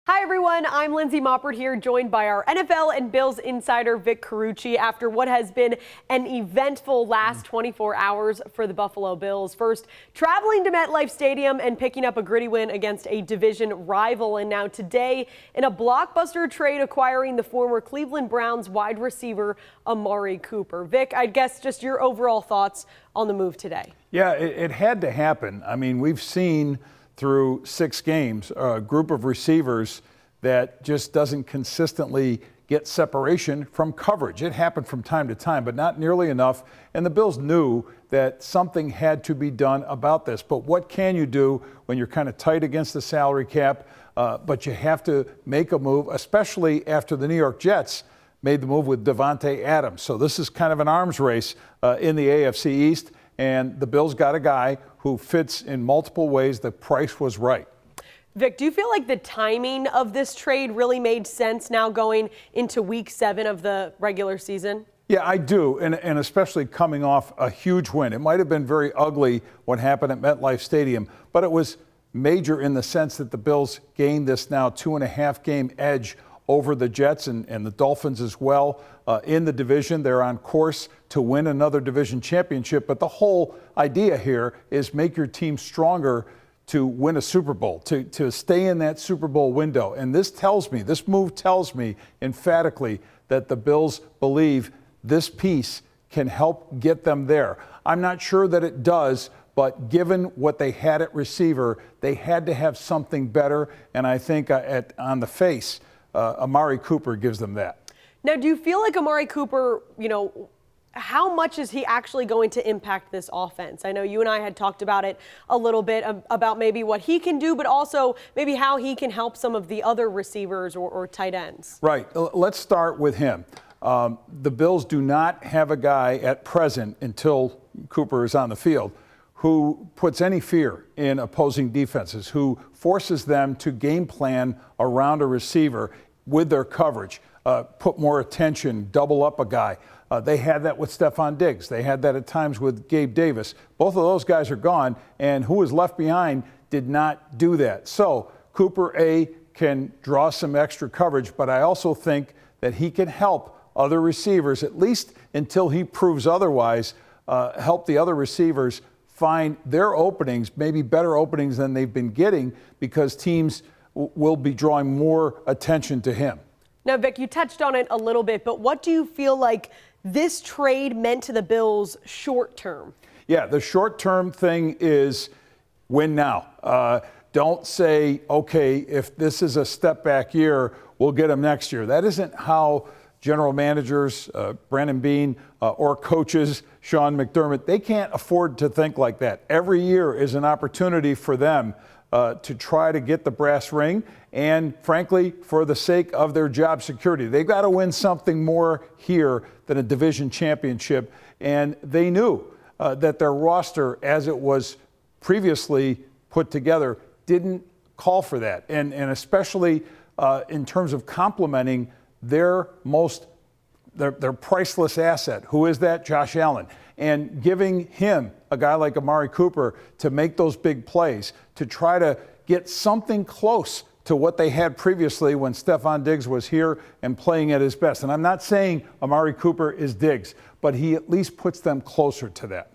Hi everyone, I'm Lindsey Moppert here, joined by our NFL and Bills insider Vic Carucci after what has been an eventful last 24 hours for the Buffalo Bills. First, traveling to MetLife Stadium and picking up a gritty win against a division rival, and now today in a blockbuster trade acquiring the former Cleveland Browns wide receiver Amari Cooper. Vic, I guess just your overall thoughts on the move today. Yeah, it had to happen. I mean, we've seen through 6 games, a group of receivers that just doesn't consistently get separation from coverage. It happened from time to time, but not nearly enough. And the Bills knew that something had to be done about this. But what can you do when you're kind of tight against the salary cap? But you have to make a move, especially after the New York Jets made the move with Davante Adams. So this is kind of an arms race in the AFC East. And the Bills got a guy who fits in multiple ways. The price was right. Vic, do you feel like the timing of this trade really made sense now going into week 7 of the regular season? Yeah, I do, and especially coming off a huge win. It might have been very ugly what happened at MetLife Stadium, but it was major in the sense that the Bills gained this now 2.5-game edge over the Jets and the Dolphins as well in the division. They're on course to win another division championship. But the whole idea here is make your team stronger to win a Super Bowl, to stay in that Super Bowl window. And this move tells me emphatically that the Bills believe this piece can help get them there. I'm not sure that it does, but given what they had at receiver, they had to have something better. And I think on the face, Amari Cooper gives them that. Now, do you feel like Amari Cooper, how much is he actually going to impact this offense? I know you and I had talked about it a little bit, about maybe what he can do, but also maybe how he can help some of the other receivers or tight ends. Right. Let's start with him. The Bills do not have a guy at present, until Cooper is on the field, who puts any fear in opposing defenses, who forces them to game plan around a receiver with their coverage, put more attention, double up a guy. They had that with Stephon Diggs. They had that at times with Gabe Davis. Both of those guys are gone, and who was left behind did not do that. So Cooper, can draw some extra coverage, but I also think that he can help other receivers, at least until he proves otherwise, help the other receivers find their openings, maybe better openings than they've been getting, because teams will be drawing more attention to him. Now, Vic, you touched on it a little bit, but what do you feel like this trade meant to the Bills short term? Yeah, the short term thing is win now. Don't say, okay, if this is a step back year, we'll get them next year. That isn't how general managers, Brandon Beane, or coaches, Sean McDermott, they can't afford to think like that. Every year is an opportunity for them to try to get the brass ring, and frankly, for the sake of their job security. They've got to win something more here than a division championship, and they knew that their roster, as it was previously put together, didn't call for that, and especially in terms of complementing their priceless asset. Who is that? Josh Allen. And giving him, a guy like Amari Cooper, to make those big plays, to try to get something close to what they had previously when Stephon Diggs was here and playing at his best. And I'm not saying Amari Cooper is Diggs, but he at least puts them closer to that.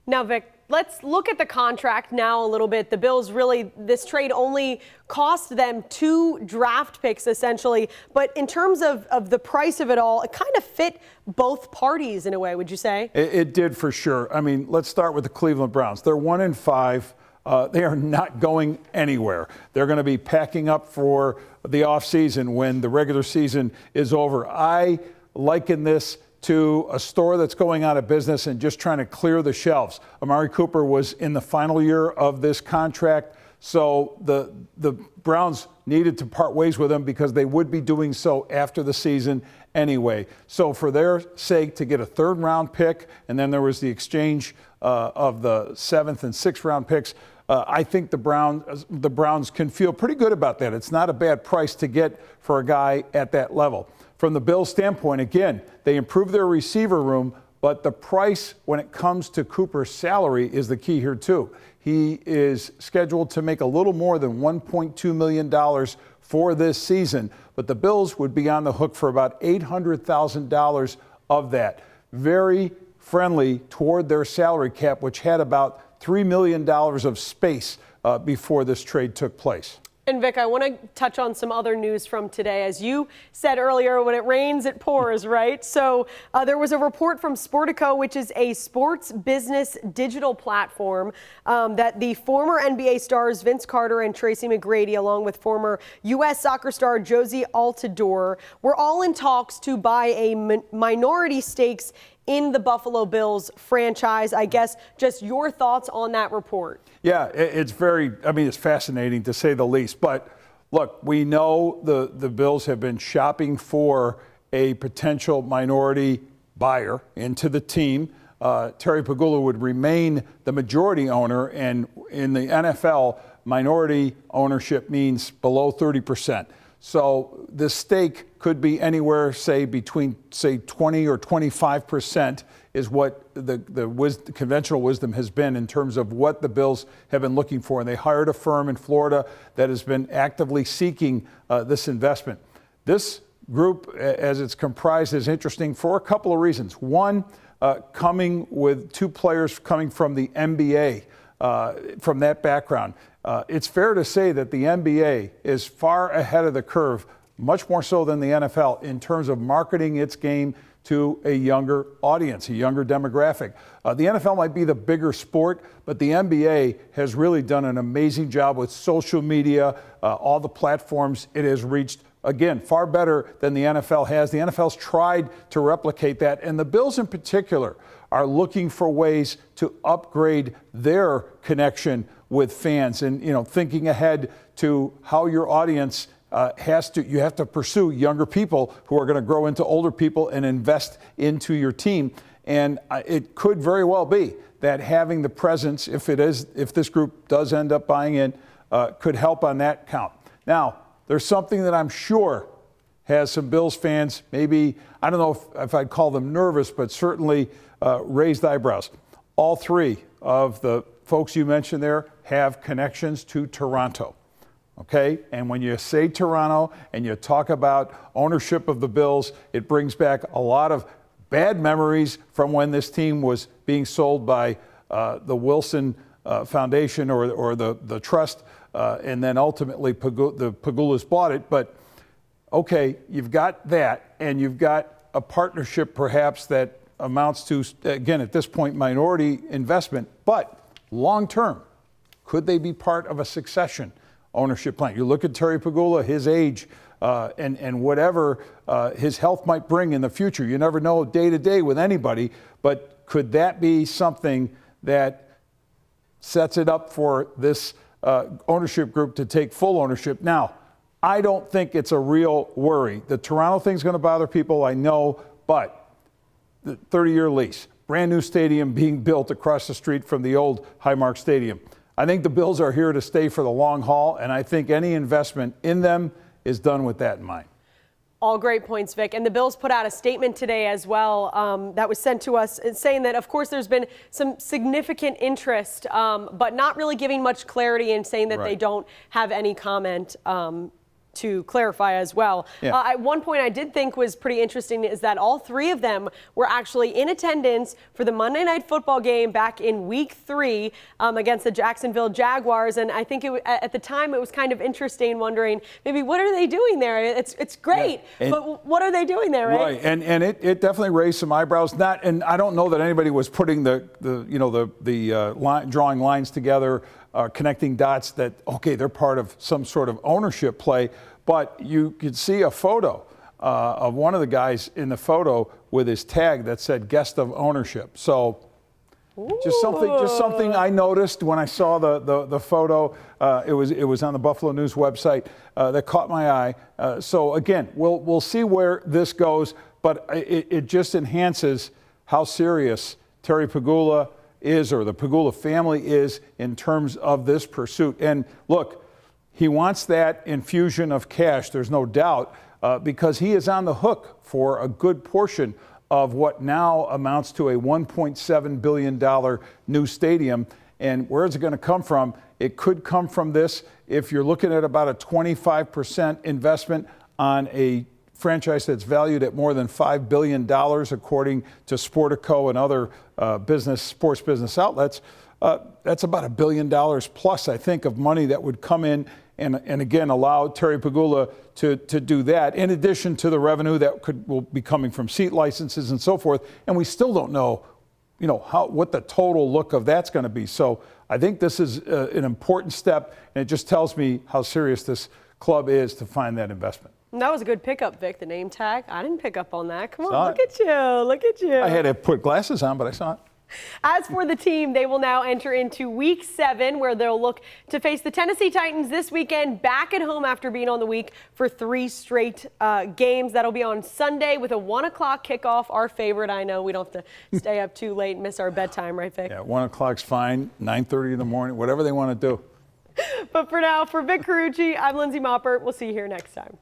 Now, Vic, let's look at the contract now a little bit. The Bills really, this trade only cost them 2 draft picks essentially, but in terms of the price of it all, it kind of fit both parties in a way, would you say? It did for sure. I mean, let's start with the Cleveland Browns. They're 1-5. They are not going anywhere. They're going to be packing up for the offseason when the regular season is over. I liken this to a store that's going out of business and just trying to clear the shelves. Amari Cooper was in the final year of this contract, so the Browns needed to part ways with him because they would be doing so after the season anyway. So for their sake, to get a 3rd-round pick, and then there was the exchange of the 7th and 6th-round picks, I think the Browns can feel pretty good about that. It's not a bad price to get for a guy at that level. From the Bills' standpoint, again, they improved their receiver room, but the price when it comes to Cooper's salary is the key here too. He is scheduled to make a little more than $1.2 million for this season, but the Bills would be on the hook for about $800,000 of that. Very friendly toward their salary cap, which had about $3 million of space before this trade took place. And Vic, I want to touch on some other news from today. As you said earlier, when it rains, it pours, right? So there was a report from Sportico, which is a sports business digital platform, that the former NBA stars Vince Carter and Tracy McGrady, along with former U.S. soccer star Josie Altidore, were all in talks to buy a minority stakes in the Buffalo Bills franchise. I guess just your thoughts on that report. Yeah, it's it's fascinating to say the least. But look, we know the Bills have been shopping for a potential minority buyer into the team. Terry Pegula would remain the majority owner, and in the NFL, minority ownership means below 30%. So the stake could be anywhere, say, between 20 or 25% is what the conventional wisdom has been in terms of what the Bills have been looking for. And they hired a firm in Florida that has been actively seeking this investment. This group, as it's comprised, is interesting for a couple of reasons. One, coming with two players coming from the NBA, from that background. It's fair to say that the NBA is far ahead of the curve, much more so than the NFL, in terms of marketing its game to a younger audience, a younger demographic. The NFL might be the bigger sport, but the NBA has really done an amazing job with social media, all the platforms it has reached. Again, far better than the NFL has. The NFL's tried to replicate that, and the Bills in particular are looking for ways to upgrade their connection with fans, and thinking ahead to how your audience you have to pursue younger people who are going to grow into older people and invest into your team. And it could very well be that having the presence, if this group does end up buying in, could help on that count. Now, there's something that I'm sure has some Bills fans, maybe, I don't know if I'd call them nervous, but certainly raised eyebrows. All three of the folks you mentioned there have connections to Toronto. Okay? And when you say Toronto and you talk about ownership of the Bills, it brings back a lot of bad memories from when this team was being sold by the Wilson Foundation or the trust, and then ultimately the Pegulas bought it. But okay, you've got that, and you've got a partnership perhaps that amounts to, again, at this point, minority investment, but long term, could they be part of a succession ownership plan? You look at Terry Pegula, his age, and whatever his health might bring in the future. You never know day to day with anybody, but could that be something that sets it up for this ownership group to take full ownership? Now, I don't think it's a real worry. The Toronto thing's going to bother people, I know, but the 30-year lease, brand new stadium being built across the street from the old Highmark Stadium. I think the Bills are here to stay for the long haul, and I think any investment in them is done with that in mind. All great points, Vic. And the Bills put out a statement today as well that was sent to us saying that, of course, there's been some significant interest, but not really giving much clarity, and saying that they don't have any comment to clarify as well. Yeah. At one point I did think was pretty interesting is that all three of them were actually in attendance for the Monday Night Football game back in Week 3 against the Jacksonville Jaguars. And I think at the time it was kind of interesting, wondering maybe what are they doing there? It's great, but what are they doing there, right? Right, and it definitely raised some eyebrows. And I don't know that anybody was putting the drawing lines together, connecting dots that, okay, they're part of some sort of ownership play. But you could see a photo of one of the guys in the photo with his tag that said guest of ownership. So just something I noticed when I saw the photo. It was on the Buffalo News website that caught my eye. So again, we'll see where this goes, but it just enhances how serious Terry Pegula is, or the Pegula family is, in terms of this pursuit. And look, he wants that infusion of cash, there's no doubt, because he is on the hook for a good portion of what now amounts to a $1.7 billion new stadium. And where is it going to come from? It could come from this. If you're looking at about a 25% investment on a franchise that's valued at more than $5 billion, according to Sportico and other sports business outlets, that's about $1 billion plus, I think, of money that would come in and again allow Terry Pegula to do that, in addition to the revenue that will be coming from seat licenses and so forth. And we still don't know, what the total look of that's going to be. So I think this is an important step, and it just tells me how serious this club is to find that investment. That was a good pickup, Vic, the name tag. I didn't pick up on that. Come on, Saw look at you. Look at you. I had to put glasses on, but I saw it. As for the team, they will now enter into Week 7, where they'll look to face the Tennessee Titans this weekend, back at home after being on the week for 3 straight games. That'll be on Sunday with a 1 o'clock kickoff, our favorite. I know we don't have to stay up too late and miss our bedtime, right, Vic? Yeah, 1 o'clock's fine, 9:30 in the morning, whatever they want to do. But for now, for Vic Carucci, I'm Lindsey Moppert. We'll see you here next time.